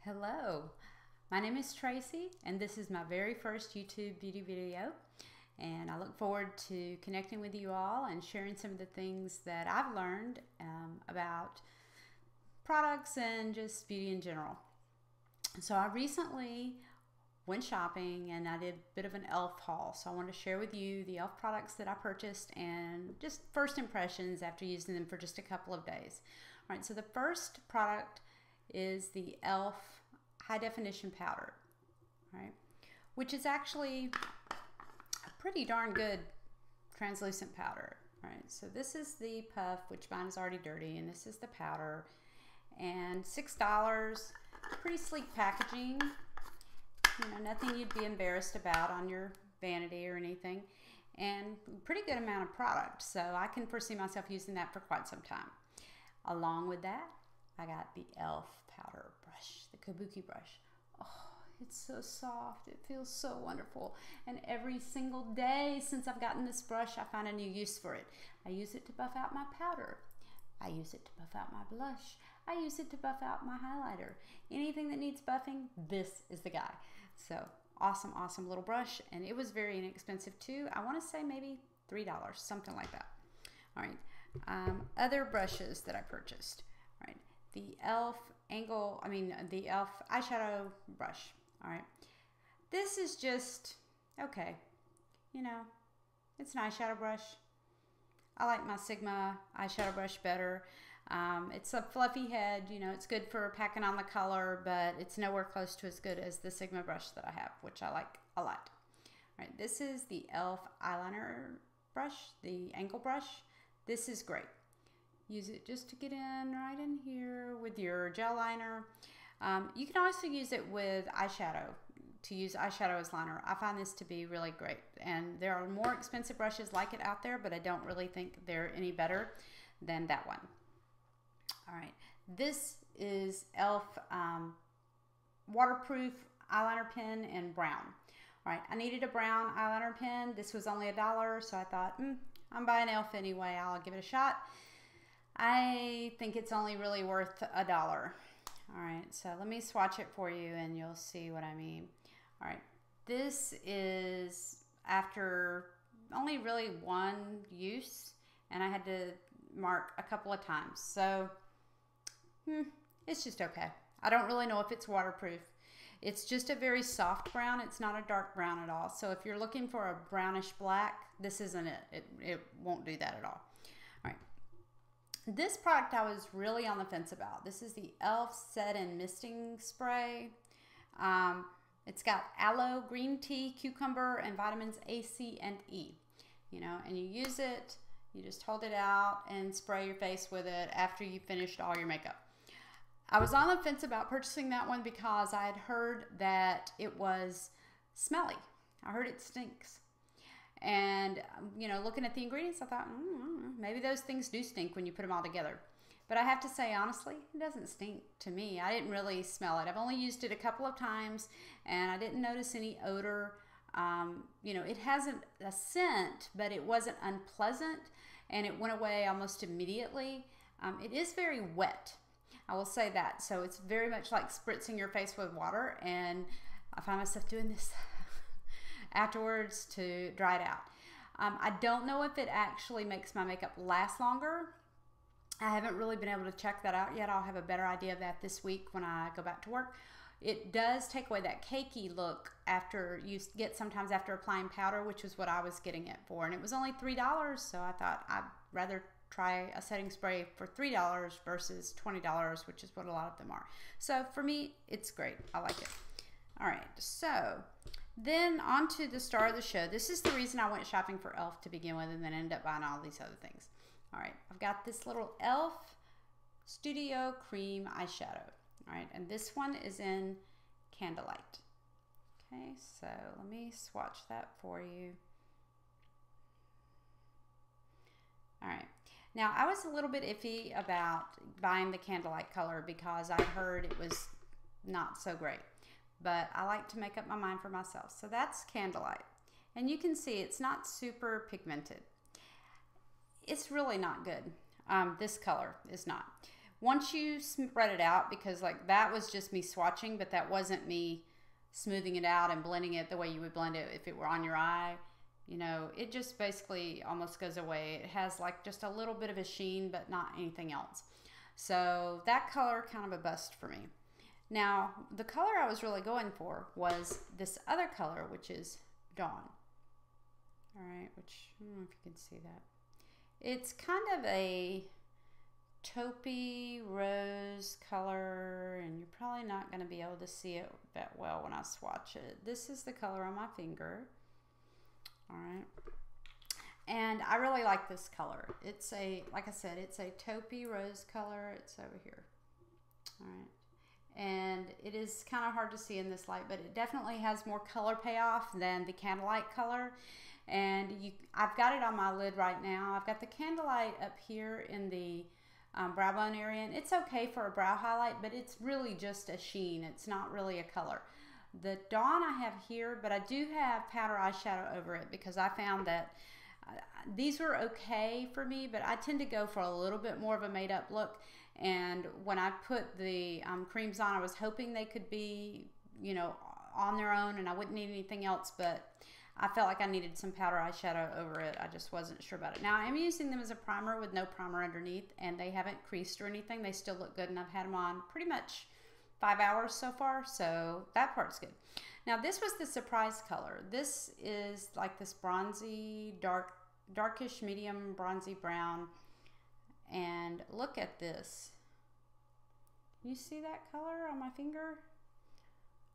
Hello, my name is Tracy and this is my very first YouTube beauty video, and I look forward to connecting with you all and sharing some of the things that I've learned about products and just beauty in general. So I recently went shopping and I did a bit of an e.l.f. haul, so I want to share with you the e.l.f. products that I purchased and just first impressions after using them for just a couple of days. All right, so the first product is the e.l.f. high definition powder, right, which is actually a pretty darn good translucent powder. Right, so this is the puff, which mine is already dirty, and this is the powder, and $6. Pretty sleek packaging, you know, nothing you'd be embarrassed about on your vanity or anything, and pretty good amount of product, so I can foresee myself using that for quite some time. Along with that, I got the e.l.f. powder brush, the Kabuki brush. Oh, it's so soft. It feels so wonderful. And every single day since I've gotten this brush, I find a new use for it. I use it to buff out my powder. I use it to buff out my blush. I use it to buff out my highlighter. Anything that needs buffing, this is the guy. So awesome, awesome little brush. And it was very inexpensive too. I want to say maybe $3, something like that. All right. Other brushes that I purchased. All right. The e.l.f. the e.l.f. eyeshadow brush. All right. This is just okay. You know, it's an eyeshadow brush. I like my Sigma eyeshadow brush better. It's a fluffy head, you know, it's good for packing on the color, but it's nowhere close to as good as the Sigma brush that I have, which I like a lot. All right, this is the e.l.f. eyeliner brush, the angle brush. This is great. Use it just to get in right in here with your gel liner. You can also use it with eyeshadow, to use eyeshadow as liner. I find this to be really great, and there are more expensive brushes like it out there, but I don't really think they're any better than that one. All right, this is e.l.f. Waterproof eyeliner pen in brown. All right, I needed a brown eyeliner pen. This was only $1, so I thought, I'm buying e.l.f. anyway, I'll give it a shot. I think it's only really worth $1. All right, so let me swatch it for you and you'll see what I mean. All right, this is after only really one use, and I had to mark a couple of times, so it's just okay. I don't really know if it's waterproof. It's just a very soft brown. It's not a dark brown at all. So if you're looking for a brownish black, this isn't it. It won't do that at all. All right. This product I was really on the fence about. This is the e.l.f. Set and Misting Spray. It's got aloe, green tea, cucumber, and vitamins A, C, and E. You know, and you use it, you just hold it out and spray your face with it after you finished all your makeup. I was on the fence about purchasing that one because I had heard that it was smelly. I heard it stinks. And, you know, looking at the ingredients, I thought, maybe those things do stink when you put them all together. But I have to say, honestly, it doesn't stink to me. I didn't really smell it. I've only used it a couple of times, and I didn't notice any odor. You know, it hasn't a scent, but it wasn't unpleasant, and it went away almost immediately. It is very wet, I will say that. So it's very much like spritzing your face with water, and I find myself doing this afterwards to dry it out. I don't know if it actually makes my makeup last longer. I haven't really been able to check that out yet. I'll have a better idea of that this week when I go back to work. It does take away that cakey look after you get sometimes after applying powder, which is what I was getting it for. And it was only $3, so I thought I'd rather try a setting spray for $3 versus $20, which is what a lot of them are. So for me, it's great. I like it. All right, so then on to the star of the show. This is the reason I went shopping for e.l.f. to begin with, and then ended up buying all these other things. All right, I've got this little e.l.f. Studio Cream eyeshadow. All right, and this one is in Candlelight. Okay, so let me swatch that for you. All right, now I was a little bit iffy about buying the Candlelight color because I heard it was not so great, but I like to make up my mind for myself. So that's Candlelight, and you can see it's not super pigmented. It's really not good. This color is not. once you spread it out, because like that was just me swatching, but that wasn't me smoothing it out and blending it the way you would blend it if it were on your eye, you know, it just basically almost goes away. It has like just a little bit of a sheen, but not anything else. So that color kind of a bust for me. Now, the color I was really going for was this other color, which is Dawn. All right, which, I don't know if you can see that. It's kind of a taupey rose color, and you're probably not going to be able to see it that well when I swatch it. This is the color on my finger. All right, and I really like this color. It's a, like I said, it's a taupey rose color. It's over here. All right, and it is kind of hard to see in this light, but it definitely has more color payoff than the candlelight color. And I've got it on my lid right now. I've got the candlelight up here in the brow bone area, and it's okay for a brow highlight, but it's really just a sheen. It's not really a color. The Dawn I have here, but I do have powder eyeshadow over it because I found that these were okay for me, but I tend to go for a little bit more of a made up look. And when I put the creams on, I was hoping they could be, you know, on their own and I wouldn't need anything else, but I felt like I needed some powder eyeshadow over it. I just wasn't sure about it. Now, I'm using them as a primer with no primer underneath, and they haven't creased or anything. They still look good, and I've had them on pretty much 5 hours so far, so that part's good. Now, this was the surprise color. This is like this bronzy, darkish medium bronzy brown, and look at this. You see that color on my finger?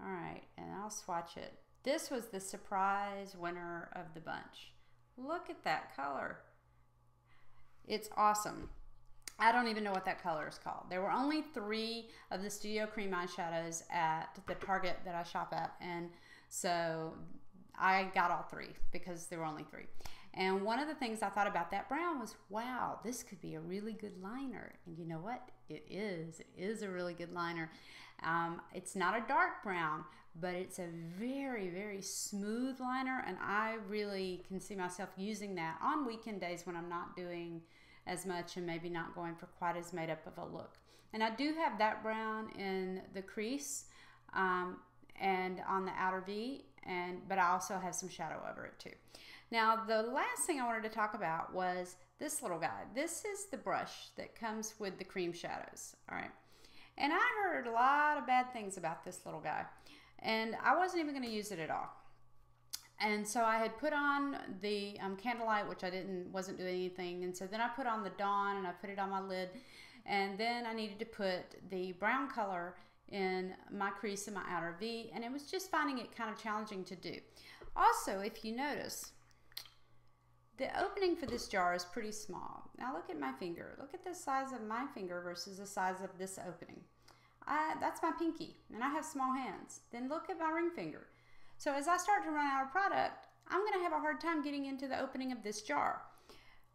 All right, and I'll swatch it. This was the surprise winner of the bunch. Look at that color. It's awesome. I don't even know what that color is called. There were only 3 of the Studio Cream eyeshadows at the Target that I shop at, and so I got all 3 because there were only 3. And one of the things I thought about that brown was, wow, this could be a really good liner. And you know what? It is. It is a really good liner. It's not a dark brown, but it's a very, very smooth liner, and I really can see myself using that on weekend days when I'm not doing as much and maybe not going for quite as made up of a look. And I do have that brown in the crease and on the outer V, but I also have some shadow over it too. Now, the last thing I wanted to talk about was this little guy. This is the brush that comes with the cream shadows, all right? And I heard a lot of bad things about this little guy, and I wasn't even gonna use it at all. And so I had put on the candlelight, which I wasn't doing anything, and so then I put on the Dawn and I put it on my lid, and then I needed to put the brown color in my crease in my outer V, and it was just finding it kind of challenging to do. Also, if you notice, the opening for this jar is pretty small. Now look at my finger. Look at the size of my finger versus the size of this opening. That's my pinky, and I have small hands. Then look at my ring finger. So as I start to run out of product, I'm gonna have a hard time getting into the opening of this jar.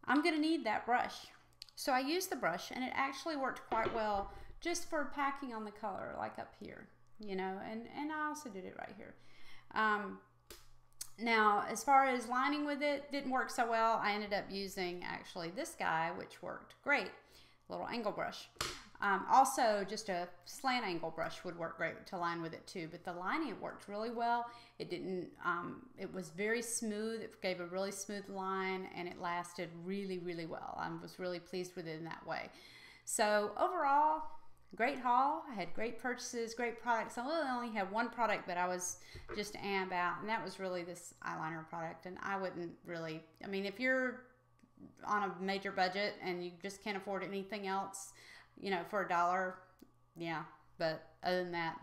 I'm gonna need that brush. So I used the brush, and it actually worked quite well just for packing on the color, like up here, you know, and I also did it right here. Now, as far as lining with it, didn't work so well. I ended up using actually this guy, which worked great, little angle brush. Also, just a slant angle brush would work great to line with it too, but the lining, it worked really well. It didn't, it was very smooth. It gave a really smooth line, and it lasted really, really well. I was really pleased with it in that way. So overall, great haul. I had great purchases, great products. I really only had one product that I was just about, and that was really this eyeliner product. And I wouldn't really, I mean, if you're on a major budget and you just can't afford anything else, you know, for $1, yeah. But other than that,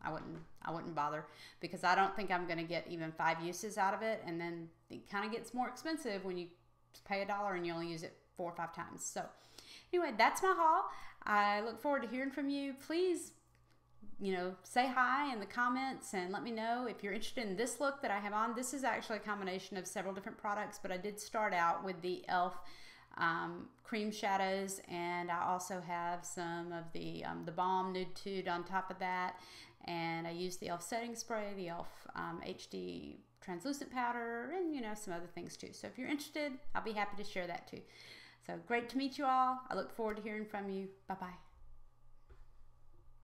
I wouldn't bother, because I don't think I'm going to get even 5 uses out of it. And then it kind of gets more expensive when you pay $1 and you only use it 4 or 5 times. So anyway, that's my haul. I look forward to hearing from you. Please, you know, say hi in the comments and let me know if you're interested in this look that I have on. This is actually a combination of several different products, but I did start out with the e.l.f. Cream shadows, and I also have some of the Balm Nude Tude on top of that, and I used the e.l.f. setting spray, the e.l.f. HD translucent powder, and you know, some other things too. So if you're interested, I'll be happy to share that too. So great to meet you all. I look forward to hearing from you. Bye-bye.